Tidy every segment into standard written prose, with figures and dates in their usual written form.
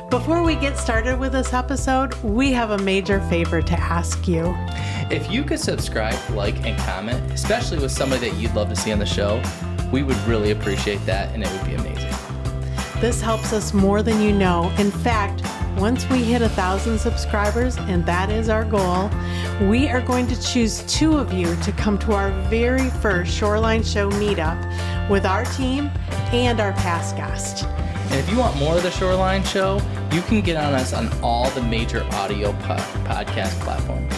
Before we get started with this episode, we have a major favor to ask you. If you could subscribe, like, and comment, especially with somebody that you'd love to see on the show, we would really appreciate that, and it would be amazing. This helps us more than you know. In fact, once we hit 1,000 subscribers, and that is our goal, we are going to choose 2 of you to come to our very first Shoreline Show meetup with our team and our past guest. And if you want more of the Shoreline Show, you can get on us on all the major audio podcast platforms.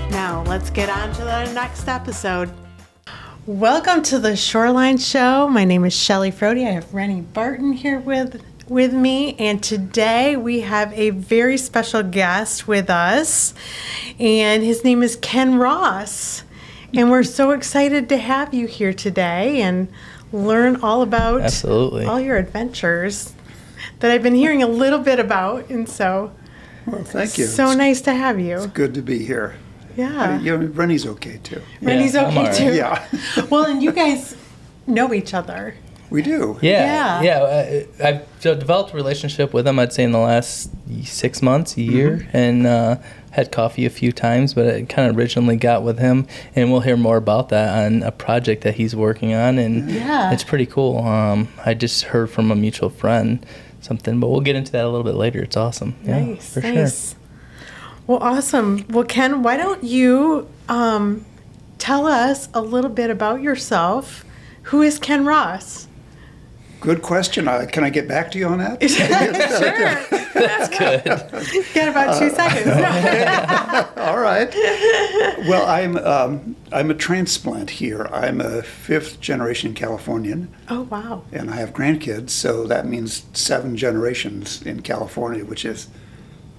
Now, let's get on to the next episode. Welcome to the Shoreline Show. My name is Shelly Frody. I have Rennie Barton here with me, and today we have a very special guest with us, and his name is Ken Ross. And we're so excited to have you here today and learn all about all your adventures that I've been hearing a little bit about, and so well, thank you. So nice to have you. It's good to be here. Yeah. Rennie's okay too. Rennie's okay too. Yeah. Well, and you guys know each other. We do. Yeah. I've developed a relationship with him, I'd say, in the last 6 months, a year, and had coffee a few times, but it kind of originally got with him, and we'll hear more about that on a project that he's working on, and it's pretty cool. I just heard from a mutual friend something, but we'll get into that a little bit later. It's awesome. Nice, for nice. Sure. Well, awesome. Well, Ken, why don't you tell us a little bit about yourself? Who is Ken Ross? Good question. Can I get back to you on that? Sure. That's good. Got about 2 seconds. All right. Well, I'm a transplant here. I'm a 5th generation Californian. Oh, wow. And I have grandkids, so that means 7 generations in California, which is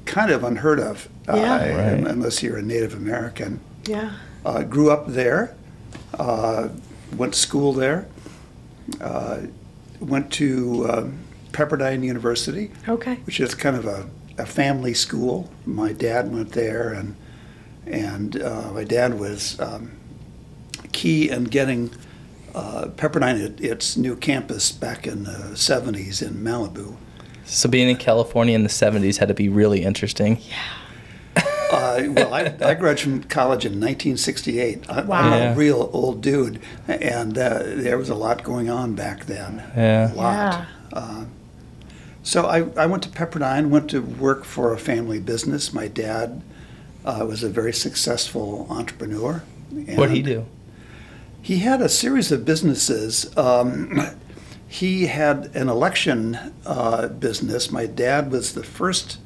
kind of unheard of, unless you're a Native American. Yeah. Grew up there, went to school there, went to Pepperdine University, which is kind of a family school. My dad went there, and my dad was key in getting Pepperdine its new campus back in the 70s in Malibu. So being in California in the 70s had to be really interesting. Yeah. Well, I graduated from college in 1968. I'm a real old dude, and there was a lot going on back then. Yeah. A lot. Yeah. So I went to Pepperdine, went to work for a family business. My dad was a very successful entrepreneur. What did he do? He had a series of businesses. He had an election business. My dad was the first.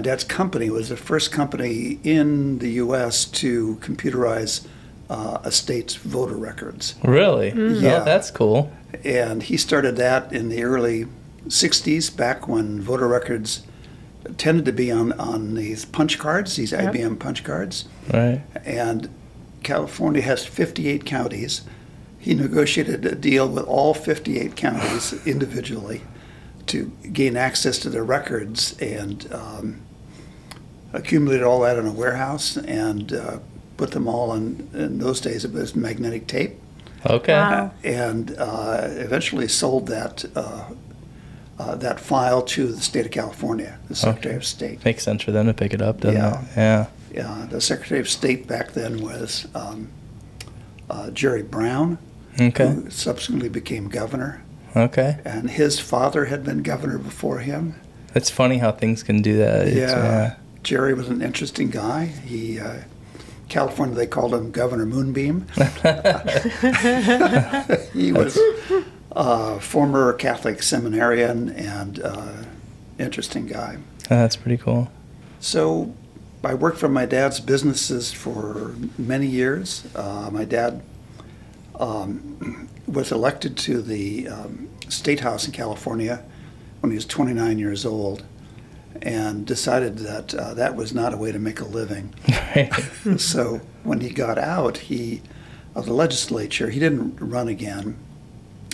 Dad's company was the first company in the U.S. to computerize a state's voter records. Really? Mm-hmm. Yeah. Oh, that's cool. And he started that in the early 60s, back when voter records tended to be on these punch cards, these IBM punch cards. Right. And California has 58 counties. He negotiated a deal with all 58 counties individually to gain access to their records, and accumulated all that in a warehouse and put them all in those days it was magnetic tape. Okay. Wow. And eventually sold that file to the state of California, the Secretary of State. Makes sense for them to pick it up, doesn't it? Yeah. Yeah. The Secretary of State back then was Jerry Brown, who subsequently became governor. Okay. And his father had been governor before him. It's funny how things can do that. Jerry was an interesting guy. He, California, they called him Governor Moonbeam. He was a former Catholic seminarian and interesting guy. That's pretty cool. So I worked for my dad's businesses for many years. My dad was elected to the State House in California when he was 29 years old, and decided that that was not a way to make a living. So when he got out of the legislature, he didn't run again.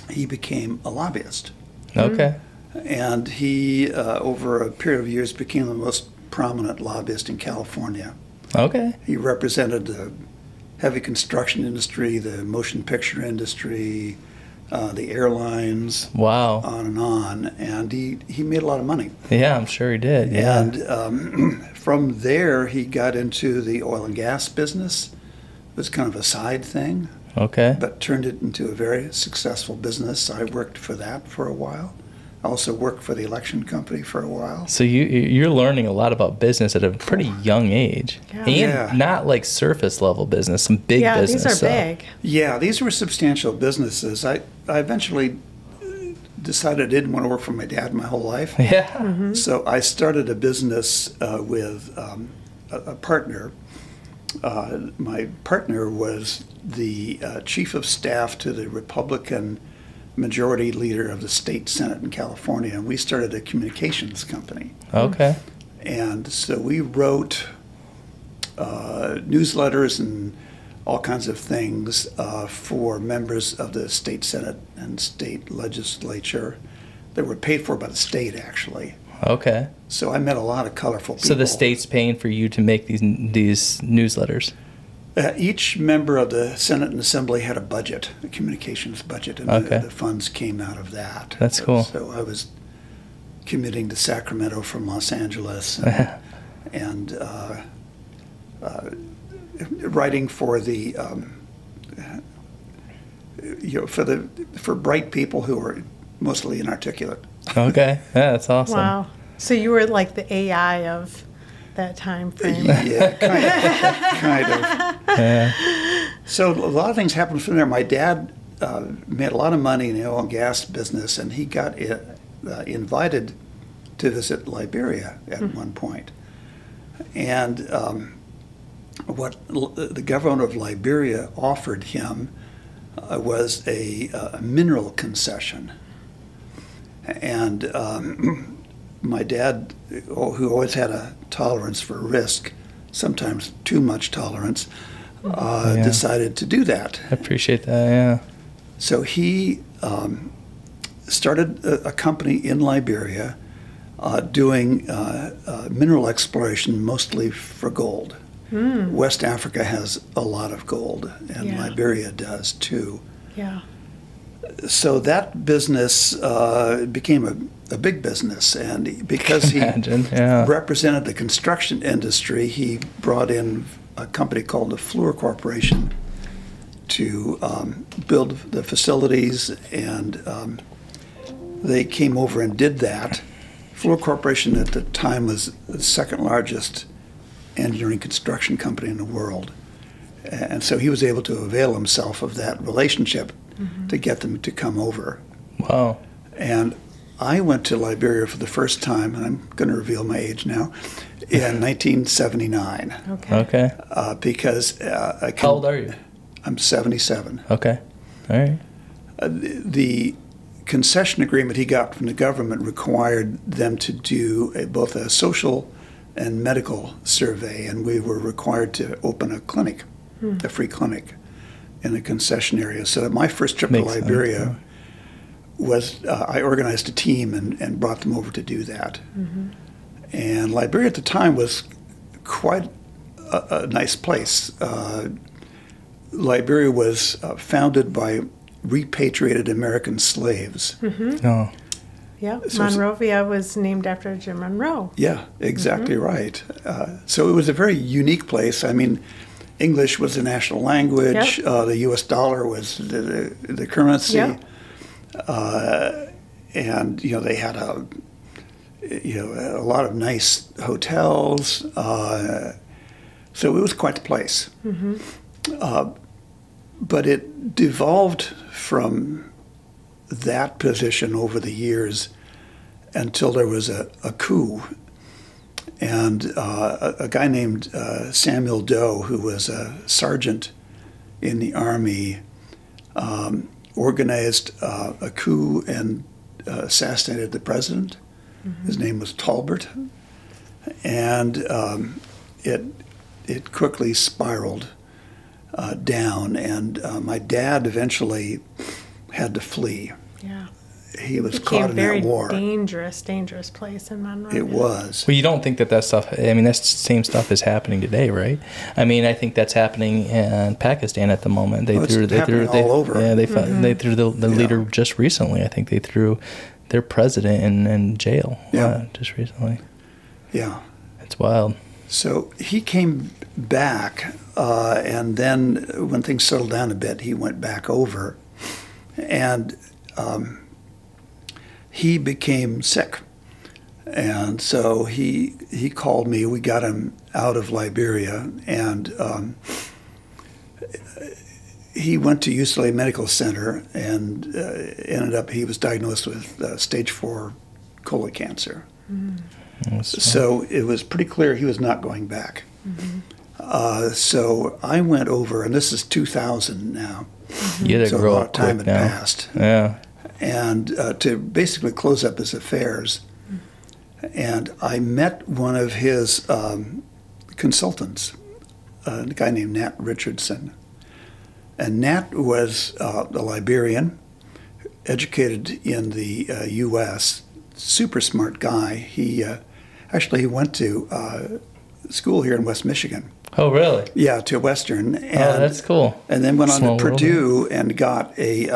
He became a lobbyist. Okay. And he, over a period of years, became the most prominent lobbyist in California. Okay. He represented the heavy construction industry, the motion picture industry, the airlines, Wow. on and on. And he made a lot of money. Yeah, I'm sure he did. Yeah. And from there, he got into the oil and gas business. It was kind of a side thing, Okay. but turned it into a very successful business. I worked for that for a while. I also worked for the election company for a while. So you're learning a lot about business at a pretty young age, Yeah. and Yeah. not like surface level business, some big Yeah, business. these are stuff. big. Yeah, these were substantial businesses. I eventually decided I didn't want to work for my dad my whole life. Yeah. So I started a business with a partner. My partner was the chief of staff to the Republican majority leader of the state Senate in California, and we started a communications company. Okay. And so we wrote newsletters and all kinds of things for members of the state Senate and state legislature that were paid for by the state, actually. Okay. So I met a lot of colorful people. So the state's paying for you to make these newsletters. Each member of the Senate and Assembly had a budget, a communications budget, and Okay. the funds came out of that. That's cool. So I was commuting to Sacramento from Los Angeles and writing for the for bright people who are mostly inarticulate. Okay. Yeah, that's awesome. Wow. So you were like the AI of that time frame. Yeah, kind of. Yeah. So a lot of things happened from there. My dad made a lot of money in the oil and gas business, and he got invited to visit Liberia at one point. And what the government of Liberia offered him was a mineral concession. And my dad, who always had a tolerance for risk, sometimes too much tolerance, decided to do that. I appreciate that. Yeah. So he started a company in Liberia doing mineral exploration, mostly for gold. West Africa has a lot of gold, and Yeah. Liberia does too. Yeah. So that business became a big business, and because he Imagine. Yeah. represented the construction industry, he brought in a company called the Fluor Corporation to build the facilities, and they came over and did that. Fluor Corporation at the time was the second largest engineering construction company in the world. And so he was able to avail himself of that relationship to get them to come over. Wow. And I went to Liberia for the first time, and I'm going to reveal my age now, in 1979. Okay. Okay. Because How old are you? I'm 77. Okay. All right. The concession agreement he got from the government required them to do both a social and medical survey, and we were required to open a clinic, a free clinic, in a concession area. So my first trip Makes to sense, Liberia was I organized a team and brought them over to do that. And Liberia at the time was quite a nice place. Liberia was founded by repatriated American slaves. Oh. Yeah. So it's- Monrovia was named after Jim Monroe. Yeah, exactly right. So it was a very unique place. I mean, English was the national language. Yep. The U.S. dollar was the currency. Yep. And they had a lot of nice hotels. So it was quite the place. But it devolved from that position over the years until there was a coup. And a guy named Samuel Doe, who was a sergeant in the Army, organized a coup and assassinated the president. His name was Talbert. And it quickly spiraled down. And my dad eventually had to flee. Yeah. he was became caught in very that war. dangerous place in Monrovia. It was. Well, you don't think that stuff, I mean, that same stuff is happening today, right? I mean, I think that's happening in Pakistan at the moment. It's happening all over. Yeah, they threw the leader just recently. I think they threw their president in jail just recently. Yeah. It's wild. So he came back, and then when things settled down a bit, he went back over, and he became sick. And so he called me. We got him out of Liberia, and he went to UCLA Medical Center, and he was diagnosed with stage 4 colon cancer. So it was pretty clear he was not going back. So I went over, and this is 2000 now. You had to So grow a lot up of time quick had now. passed. Yeah. And to basically close up his affairs. And I met one of his consultants, a guy named Nat Richardson. And Nat was a Liberian, educated in the U.S., super smart guy. He went to school here in West Michigan. Oh, really? Yeah, to Western. And, That's cool. And then went on Small to world, Purdue and got a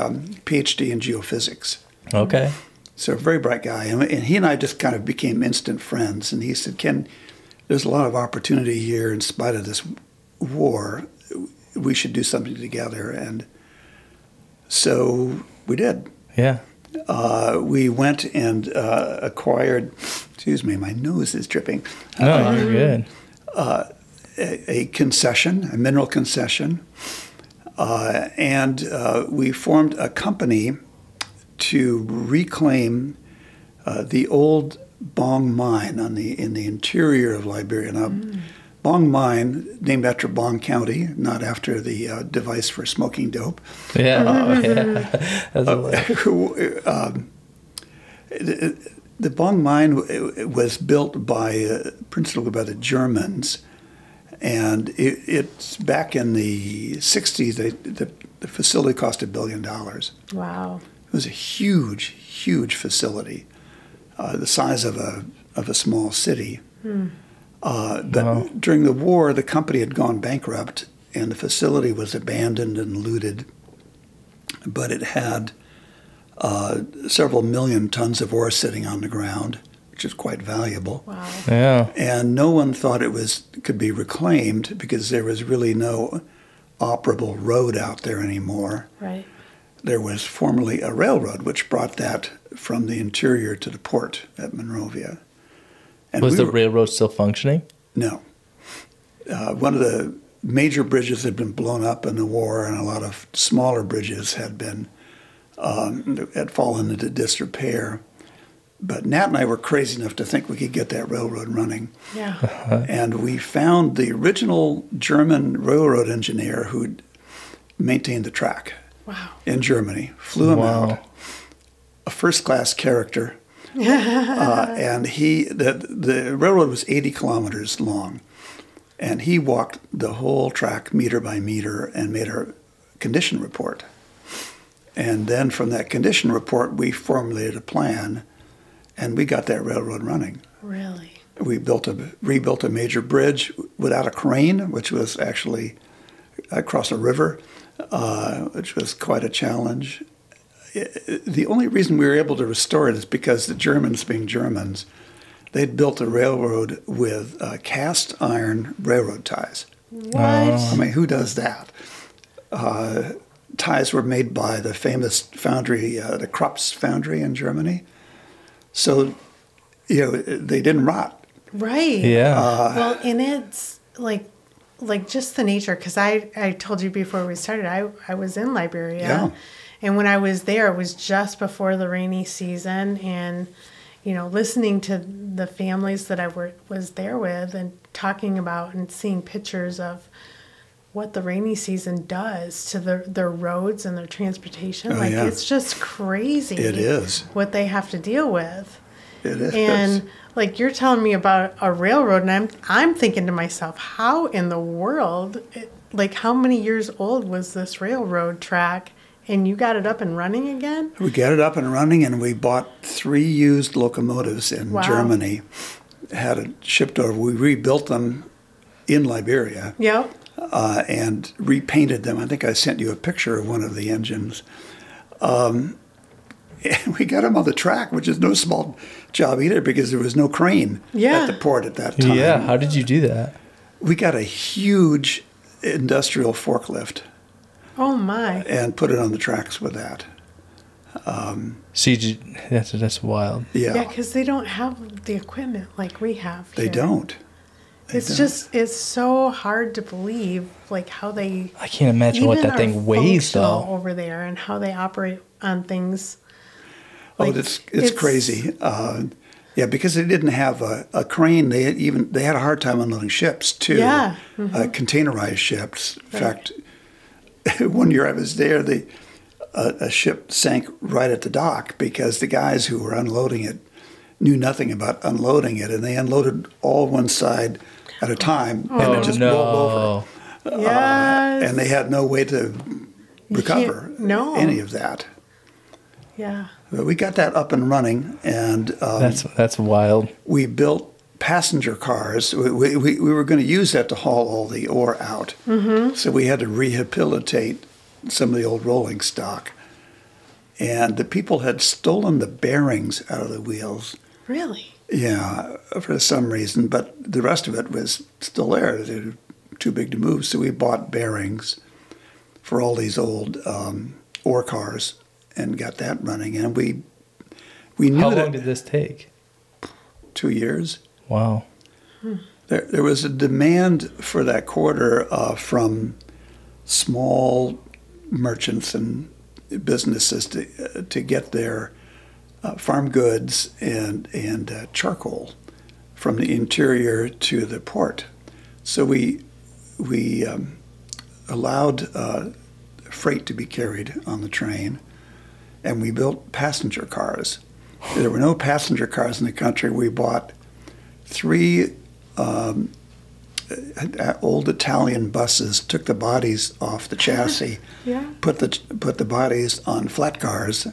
PhD in geophysics. Okay. So a very bright guy. And he and I just kind of became instant friends. And he said, Ken, there's a lot of opportunity here in spite of this war. We should do something together. And so we did. Yeah. We went and acquired, excuse me, my nose is dripping. No, you're good. A concession, a mineral concession. And we formed a company to reclaim the old Bong mine in the interior of Liberia. Now, Bong mine, named after Bong County, not after the device for smoking dope. Yeah. That's The Bong mine was built principally by the Germans, and it's back in the 60s. The facility cost $1 billion. Wow. It was a huge, huge facility, the size of a small city. But during the war, the company had gone bankrupt, and the facility was abandoned and looted. But it had several million tons of ore sitting on the ground, which is quite valuable. Wow. Yeah. And no one thought it could be reclaimed because there was really no operable road out there anymore. Right. There was formerly a railroad which brought that from the interior to the port at Monrovia. And Was the railroad still functioning? No. One of the major bridges had been blown up in the war, and a lot of smaller bridges had fallen into disrepair. But Nat and I were crazy enough to think we could get that railroad running. Yeah. And we found the original German railroad engineer who'd maintained the track. Wow. In Germany, flew him out, a first-class character, and the railroad was 80 kilometers long, and he walked the whole track meter by meter and made a condition report. And then from that condition report, we formulated a plan, and we got that railroad running. Really? We rebuilt a major bridge without a crane, which was actually across a river. Which was quite a challenge. The only reason we were able to restore it is because the Germans, being Germans, they'd built a railroad with cast iron railroad ties. What? I mean, who does that? Ties were made by the famous foundry, the Krupp's foundry in Germany. So, they didn't rot. Right. Yeah. Well, and it's like just the nature, because I told you before we started, I was in Liberia. Yeah. And when I was there, it was just before the rainy season, and listening to the families that I was there with and talking about and seeing pictures of what the rainy season does to their roads and their transportation. It's just crazy. It is. What they have to deal with. It is. And you're telling me about a railroad, and I'm thinking to myself, how in the world, how many years old was this railroad track, And you got it up and running again? We got it up and running, and we bought 3 used locomotives in Germany. Had it shipped over. We rebuilt them in Liberia. Yep. And repainted them. I think I sent you a picture of one of the engines. And we got them on the track, which is no small job either, because there was no crane at the port at that time. Yeah, how did you do that? We got a huge industrial forklift. Oh my! And put it on the tracks with that. That's wild. Yeah, because they don't have the equipment like we have here. They don't. It's so hard to believe, like how they. I can't imagine what that thing weighs though over there, and how they operate on things. Like, it's crazy. Because they didn't have a crane. They had a hard time unloading ships too. Yeah. Containerized ships. In fact, one year I was there, a ship sank right at the dock because the guys who were unloading it knew nothing about unloading it, and they unloaded all one side at a time, and it just rolled over. Yes. And they had no way to recover any of that. Yeah. But we got that up and running, and that's wild. We built passenger cars. We were going to use that to haul all the ore out. Mm-hmm. So we had to rehabilitate some of the old rolling stock. And the people had stolen the bearings out of the wheels. Really? Yeah, for some reason. But the rest of it was still there. They were too big to move. So we bought bearings for all these old ore cars and got that running. And we knew How long did this take? 2 years. Wow. There was a demand for that quarter from small merchants and businesses to get their farm goods and charcoal from the interior to the port. So we allowed freight to be carried on the train, and we built passenger cars. There were no passenger cars in the country. We bought 3 old Italian buses, took the bodies off the chassis, put the bodies on flat cars,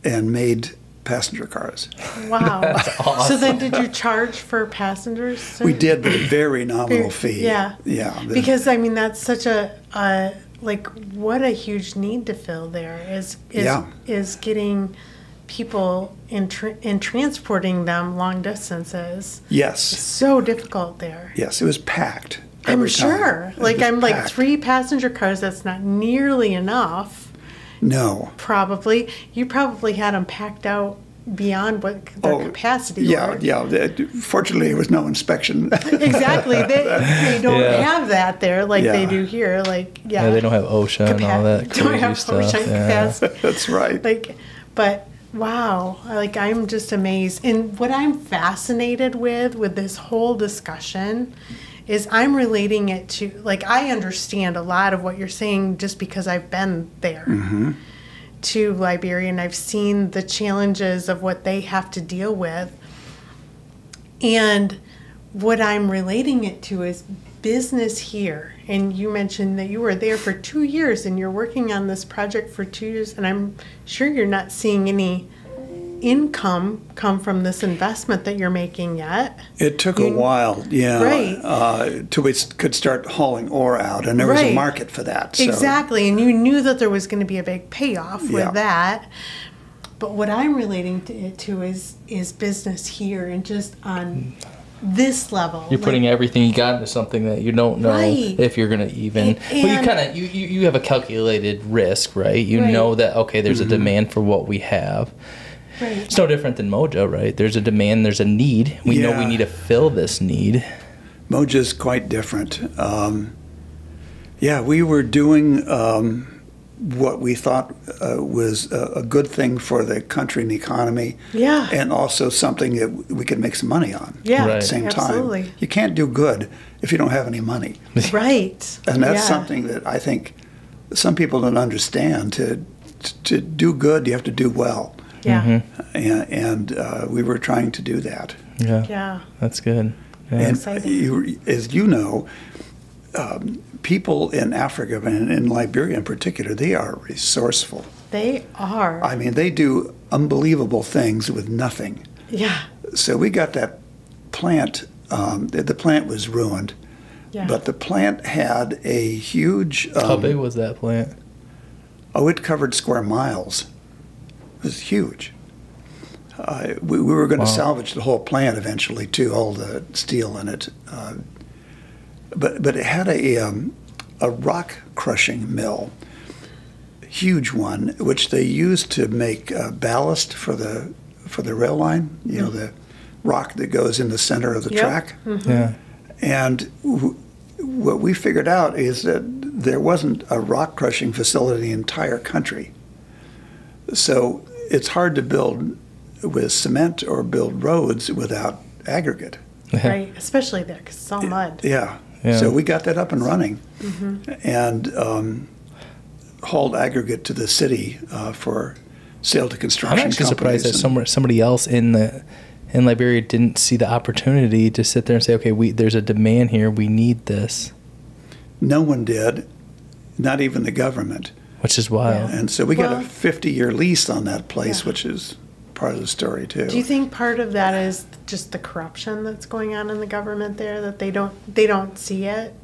and made passenger cars. Wow. That's awesome. So then did you charge for passengers? We did, but a very nominal fee. Yeah. Yeah. Because, I mean, that's such what a huge need to fill there is getting people and transporting them long distances. Yes. It's so difficult there. Yes, it was packed. I'm sure. Like 3 passenger cars, that's not nearly enough. No. Probably. You probably had them packed out beyond what their capacity were. Yeah. Fortunately, there was no inspection. Exactly. They don't have that there like they do here. Yeah, they don't have OSHA and all that crazy stuff. OSHA capacity. That's right. But wow, I'm just amazed. And what I'm fascinated with this whole discussion is I'm relating it to, I understand a lot of what you're saying just because I've been there to Liberia, and I've seen the challenges of what they have to deal with. And what I'm relating it to is business here. And you mentioned that you were there for 2 years and you're working on this project for 2 years, and I'm sure you're not seeing any income come from this investment that you're making yet. It took a while, right, till we could start hauling ore out, and there was a market for that. So. Exactly, and you knew that there was going to be a big payoff with that. But what I'm relating it to is business here, and just on this level. You're putting everything you got into something that you don't know if you're going to even. But you have a calculated risk, right? You know that there's a demand for what we have. Right. It's no different than Moja, right? There's a demand, there's a need. We know we need to fill this need. Moja's quite different. We were doing what we thought was a good thing for the country and the economy. Yeah. And also something that we could make some money on at the same time. You can't do good if you don't have any money. Right. And that's something that I think some people don't understand. To do good, you have to do well. Yeah. And we were trying to do that. Yeah. That's good. Yeah. And as you know, people in Africa and in Liberia in particular, they are resourceful. They are. I mean, they do unbelievable things with nothing. Yeah. So we got that plant. The plant was ruined, Yeah. but the plant had a huge. How big was that plant? Oh, it covered square miles. It was huge. We were going to salvage the whole plant eventually, too, all the steel in it. But it had a rock crushing mill, huge one, which they used to make ballast for the rail line. You know, the rock that goes in the center of the track. Mm-hmm. Yeah. And what we figured out is that there wasn't a rock crushing facility in the entire country. So it's hard to build with cement or build roads without aggregate. Right, especially there because it's all mud. Yeah. Yeah. So we got that up and running, and hauled aggregate to the city for sale to construction I'm actually companies. surprised that somebody else in Liberia didn't see the opportunity to sit there and say, okay, there's a demand here. We need this. No one did, not even the government. Which is wild. And so we got Well- a 50-year lease on that place, Yeah. which is part of the story too. Do you think part of that is just the corruption that's going on in the government there, that they don't see it?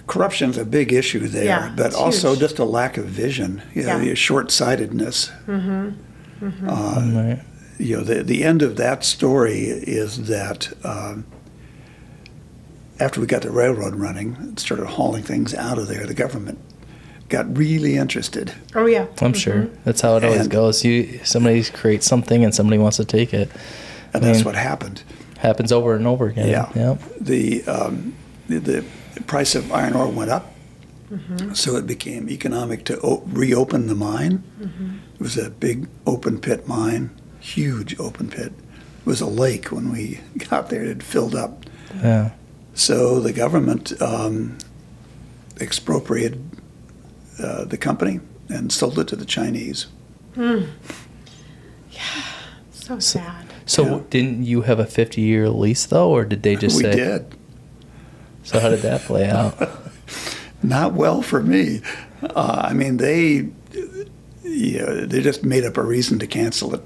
Corruption's a big issue there, Yeah, but it's also huge. just a lack of vision, Yeah. short-sightedness. Right. The end of that story is that after we got the railroad running and started hauling things out of there, the government got really interested. Oh yeah. I'm sure. That's how it always And- goes. Somebody creates something and somebody wants to take it. And that's what happened. Happens over and over again. Yeah. Yep. The price of iron ore went up, so it became economic to reopen the mine. It was a big open pit mine, huge open pit. It was a lake when we got there. It had filled up. Yeah. So the government expropriated the company and sold it to the Chinese. So sad. So Yeah. didn't you have a 50-year lease though, or did they just We say? did. So how did that play out? Not well for me. I mean, they just made up a reason to cancel it,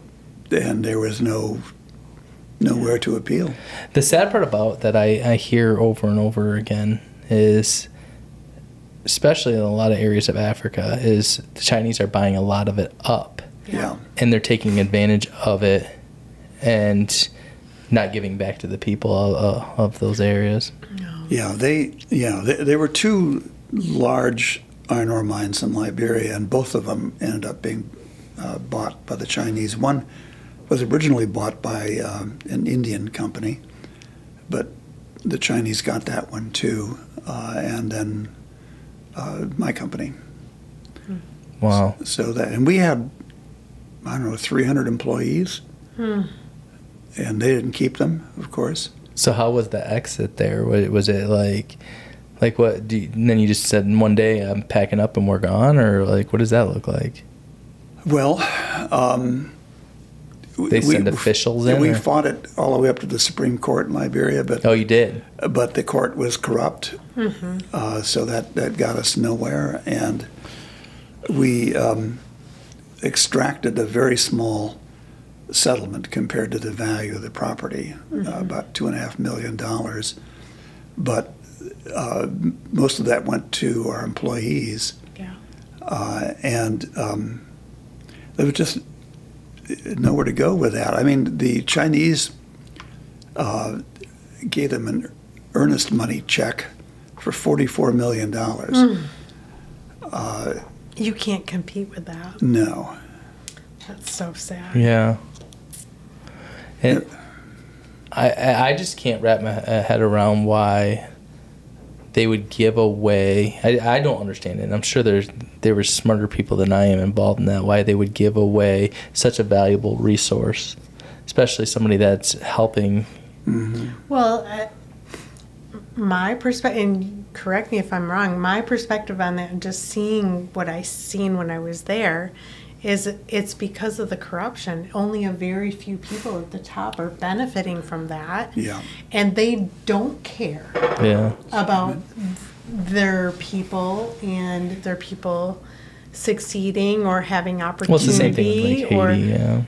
and there was nowhere to appeal. The sad part about that I hear over and over again is, especially in a lot of areas of Africa, is the Chinese are buying a lot of it up, Yeah. and they're taking advantage of it and not giving back to the people of those areas. Yeah, there were two large iron ore mines in Liberia, and both of them ended up being bought by the Chinese. One was originally bought by an Indian company, but the Chinese got that one too, and then my company. Wow. And we had, 300 employees, and they didn't keep them, of course. So how was the exit there? Was it like what? And then you just said one day I'm packing up and we're gone, or like what does that look like? Well, They send officials in, We or? fought it all the way up to the Supreme Court in Liberia, but Oh, you did. but the court was corrupt, so that got us nowhere, and we extracted a very small settlement compared to the value of the property, about $2.5 million, but most of that went to our employees, Yeah. and there was just nowhere to go with that. I mean, the Chinese gave them an earnest money check for $44 million. You can't compete with that. No. That's so sad. Yeah. And I just can't wrap my head around why they would give away. I don't understand it. I'm sure there were smarter people than I am involved in that. Why they would give away such a valuable resource, especially somebody that's helping. Well, my perspective, and correct me if I'm wrong, my perspective on that, and just seeing what I seen when I was there, is it's because of the corruption. Only a very few people at the top are benefiting from that. Yeah. And they don't care about their people and their people succeeding or having opportunity. Well, it's the same thing with like Haiti,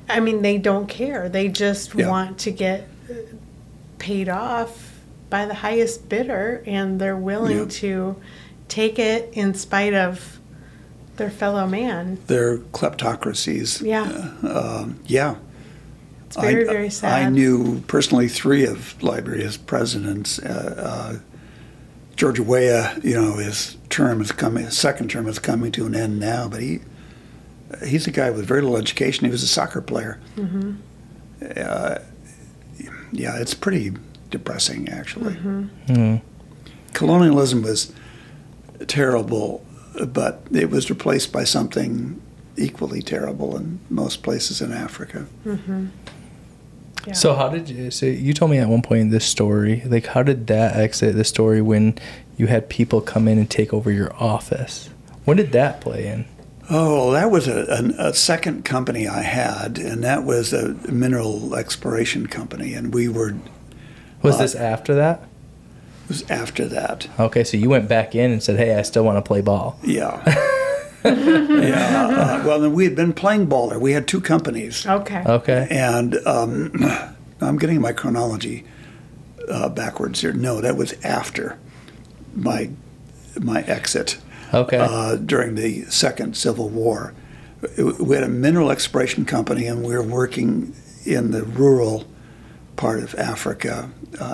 I mean, they don't care. They just want to get paid off by the highest bidder, and they're willing to take it in spite of their fellow man. They're kleptocracies. Yeah. It's very, very sad. I knew personally 3 of Liberia's presidents. George Weah, his term is coming. His second term is coming to an end now, but he's a guy with very little education. He was a soccer player. Mm-hmm. It's pretty depressing, actually. Mm-hmm. Colonialism was terrible, but it was replaced by something equally terrible in most places in Africa. Mm-hmm. Yeah. So you told me at one point in this story, like how did that exit the story when you had people come in and take over your office? When did that play in? Oh, that was a second company I had, and that was a mineral exploration company, and we were... Was this after that? It was after that. Okay, so you went back in and said, hey, I still want to play ball. Yeah. Well, then we had been playing ball there. We had 2 companies. Okay. And I'm getting my chronology backwards here. No, that was after my exit. Okay. During the Second Civil War. We had a mineral exploration company, and we were working in the rural part of Africa,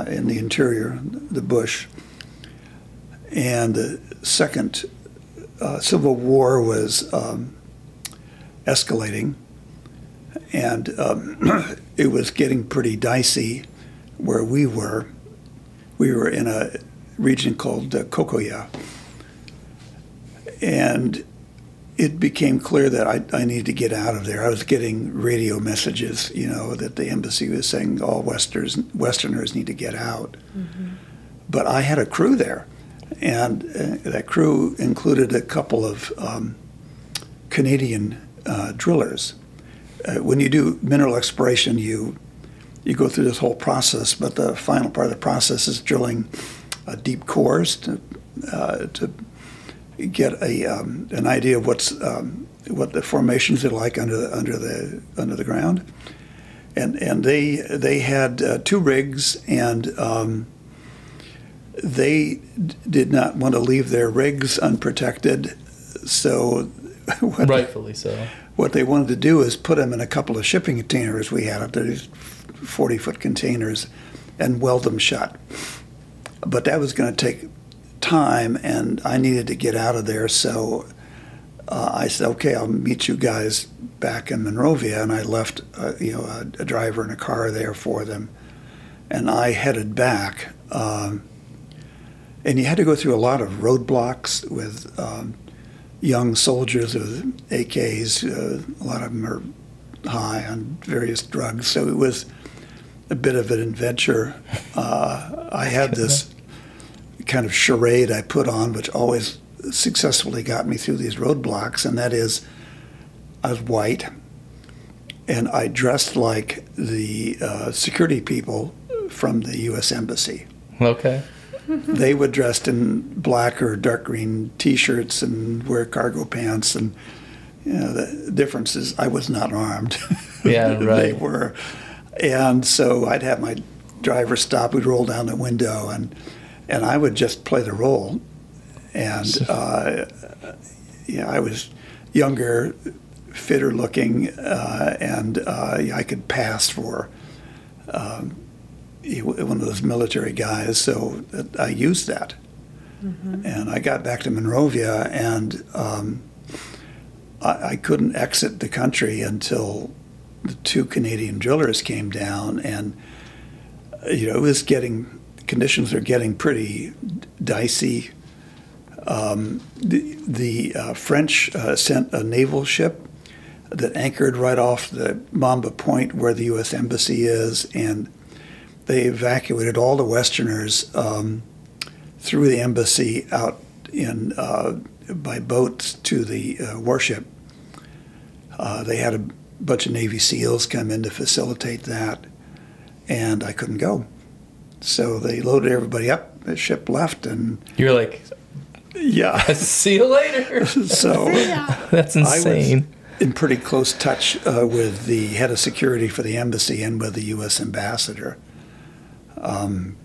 in the interior, the bush. And the Second Civil War was escalating, and it was getting pretty dicey where we were. We were in a region called Kokoya. And it became clear that I needed to get out of there. I was getting radio messages, that the embassy was saying all Westerners need to get out. Mm-hmm. But I had a crew there, and that crew included a couple of Canadian drillers. When you do mineral exploration, you go through this whole process, but the final part of the process is drilling deep cores to get an idea of what the formations are like under the ground, and they had 2 rigs, and they did not want to leave their rigs unprotected, so rightfully so. What they wanted to do is put them in a couple of shipping containers we had up there, these 40-foot containers, and weld them shut. But that was going to take time, and I needed to get out of there, so I said, okay, I'll meet you guys back in Monrovia, and I left a driver and a car there for them, and I headed back, and you had to go through a lot of roadblocks with young soldiers with AKs. A lot of them are high on various drugs, so it was a bit of an adventure. I had this kind of charade I put on, which always successfully got me through these roadblocks, and that is I was white, and I dressed like the security people from the U.S. Embassy. Okay. They would dress in black or dark green T-shirts and wear cargo pants, and the difference is I was not armed. Yeah, right. They were. And so I'd have my driver stop, we'd roll down the window, and I would just play the role. And I was younger, fitter looking, and I could pass for one of those military guys, so I used that. Mm-hmm. And I got back to Monrovia, and I couldn't exit the country until the 2 Canadian drillers came down, and conditions are getting pretty dicey. The French sent a naval ship that anchored right off the Mamba Point where the U.S. Embassy is, and they evacuated all the Westerners through the embassy out by boats to the warship. They had a bunch of Navy SEALs come in to facilitate that, and I couldn't go. So they loaded everybody up. The ship left, and You're like, yeah. see you later. So That's insane. I was in pretty close touch with the head of security for the embassy and with the U.S. ambassador. And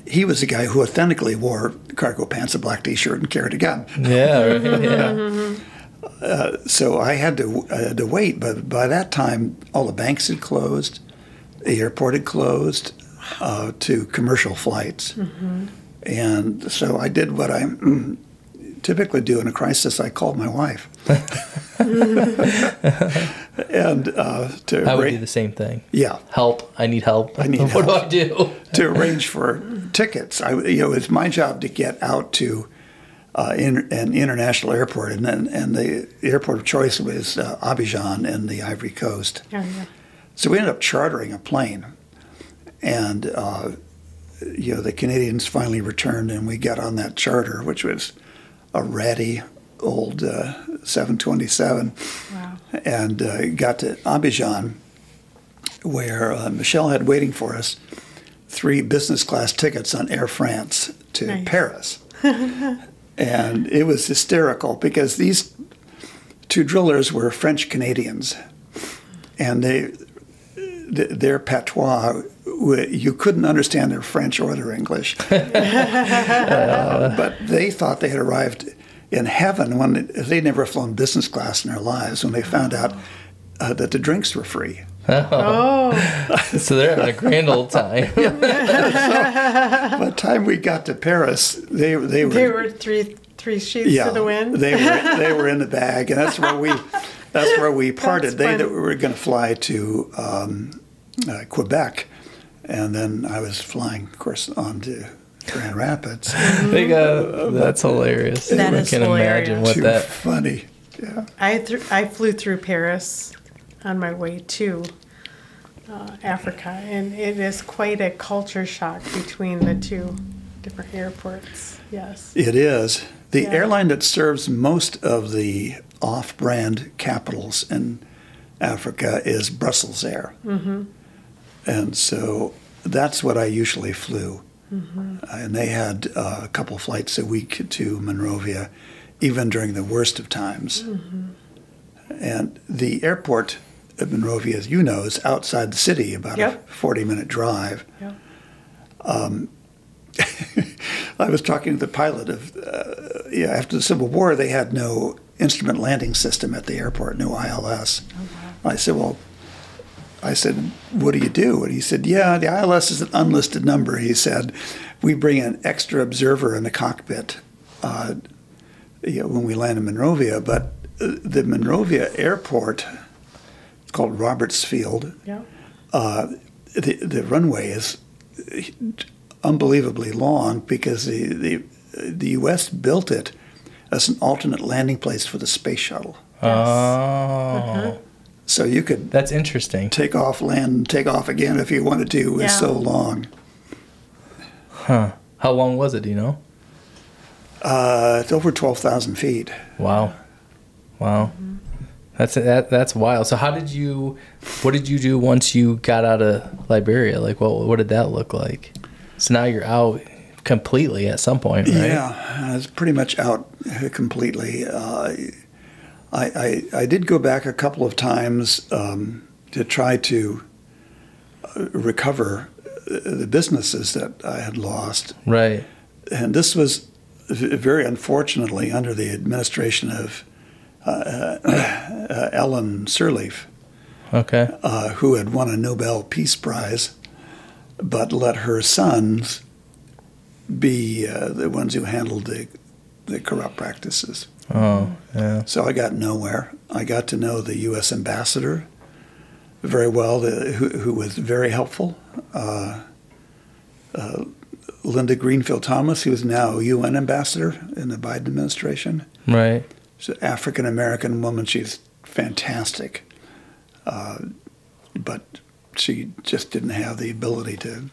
he was the guy who authentically wore cargo pants, a black T-shirt, and carried a gun. Yeah, right. Yeah. So I had to wait, but by that time, all the banks had closed, the airport had closed to commercial flights. And so I did what I typically do in a crisis. I called my wife. And I would do the same thing. Yeah. Help. I need help. I need what help. do I do? To arrange for tickets. It's my job to get out to an international airport, and the airport of choice was Abidjan in the Ivory Coast. So we ended up chartering a plane, and the Canadians finally returned, and we got on that charter, which was a ratty old 727, and got to Abidjan, where Michelle had waiting for us 3 business class tickets on Air France to Paris. And it was hysterical because these 2 drillers were French Canadians, and their patois, you couldn't understand their French or their English. But they thought they had arrived in heaven when they'd never flown business class in their lives, when they found out that the drinks were free. So they're having a grand old time. So, by the time we got to Paris, they were three sheets to the wind. they were in the bag, and that's where we parted. They were going to fly to Quebec, and then I was flying, of course, on to Grand Rapids. That's hilarious. That I is can imagine what Too that. funny. Yeah. I flew through Paris on my way to Africa, and it is quite a culture shock between the 2 different airports. Yes, It is. The airline that serves most of the off-brand capitals in Africa is Brussels Air. And so that's what I usually flew. And they had a couple flights a week to Monrovia, even during the worst of times. And the airport at Monrovia, as you know, is outside the city, about a 40-minute drive. I was talking to the pilot of, after the Civil War, they had no instrument landing system at the airport, no ILS. I said, what do you do? And he said, the ILS is an unlisted number. He said, we bring an extra observer in the cockpit when we land in Monrovia. But the Monrovia airport, it's called Roberts Field. The runway is unbelievably long because the U.S. built it as an alternate landing place for the space shuttle. So you could That's interesting. take off, land, and take off again if you wanted to. It was so long. How long was it, do you know? It's over 12,000 feet. Wow. That's wild. So what did you do once you got out of Liberia? Like, what did that look like? So now you're out completely at some point, right? Yeah, I was pretty much out completely. I did go back a couple of times to try to recover the businesses that I had lost. Right. And this was very unfortunately under the administration of Ellen Sirleaf, who had won a Nobel Peace Prize, but let her sons be the ones who handled the corrupt practices. So I got nowhere. I got to know the U.S. ambassador very well, who was very helpful. Linda Greenfield Thomas, who is now UN ambassador in the Biden administration. Right. She's an African-American woman. She's fantastic. But she just didn't have the ability to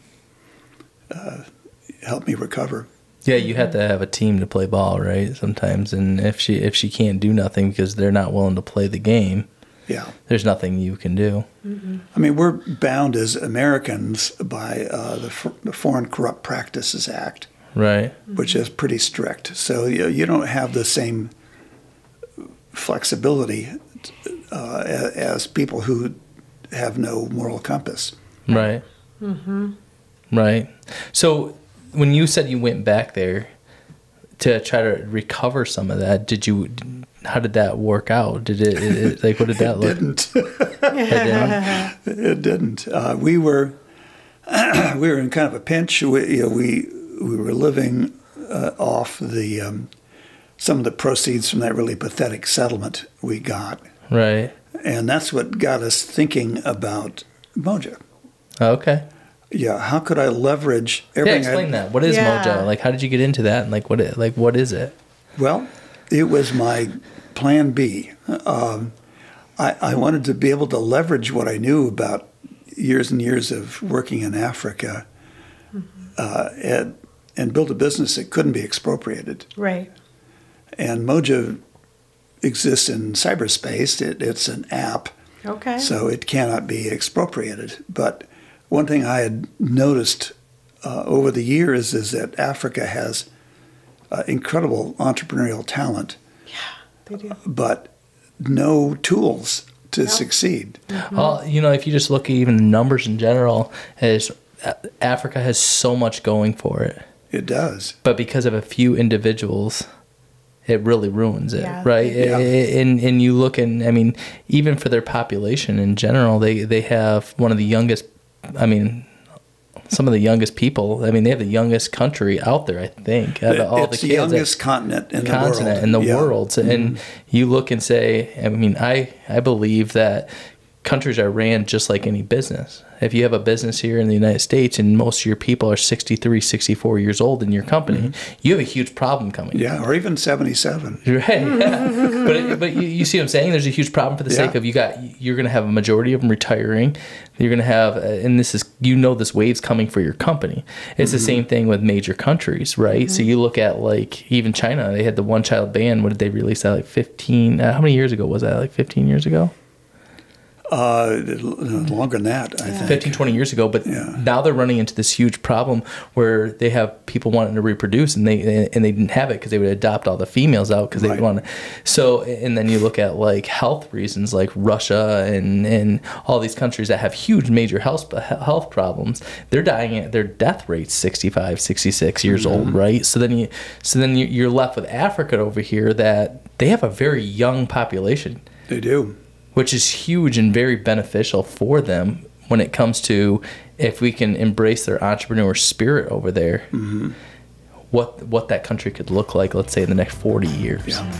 help me recover. Yeah, you have to have a team to play ball, right? Sometimes, and if she can't do nothing because they're not willing to play the game, Yeah. there's nothing you can do. I mean, we're bound as Americans by the Foreign Corrupt Practices Act, Right. which is pretty strict. So you don't have the same flexibility as people who have no moral compass. Right. Right. So when you said you went back there to try to recover some of that, how did that work out? Did it like, what did that look? It didn't. We were in kind of a pinch. We were living off some of the proceeds from that really pathetic settlement we got. Right. And that's what got us thinking about Moja. Okay. Yeah, how could I leverage Yeah, everything? explain that. What is Moja? Like, how did you get into that? And what is it? Well, it was my plan B. I wanted to be able to leverage what I knew about years and years of working in Africa and build a business that couldn't be expropriated. Right. And Moja exists in cyberspace. It's an app, Okay. so it cannot be expropriated. But one thing I had noticed over the years is that Africa has incredible entrepreneurial talent, They do. but no tools to succeed. Well, if you just look at even the numbers in general, Africa has so much going for it. It does. But because of a few individuals, it really ruins it, Yeah. right? Yeah. And you look, and I mean, even for their population in general, they have one of the youngest, some of the youngest people. I mean, they have the youngest country out there, I think. Out of all It's the the kids, youngest continent in the world. world. So, and you look and say, I mean, I believe that countries are ran just like any business. If you have a business here in the United States and most of your people are 63, 64 years old in your company, you have a huge problem coming. Yeah, or even 77. Right. Yeah. But you see what I'm saying? There's a huge problem for the sake of you're going to have a majority of them retiring. You're going to have, and this is, this wave's coming for your company. It's the same thing with major countries, right? So you look at like even China, they had the one child ban. What did they release that like 15? How many years ago was that? Like 15 years ago? Longer than that, I think. 15, 20 years ago, but now they're running into this huge problem where they have people wanting to reproduce and they didn't have it because they would adopt all the females out because they Right. want to. So, and then you look at like health reasons like Russia and all these countries that have huge major health problems, they're dying at their death rate 65, 66 years old, right? So then you're left with Africa over here that they have a very young population. They do. Which is huge and very beneficial for them when it comes to if we can embrace their entrepreneur spirit over there, what that country could look like, let's say, in the next 40 years. Yeah.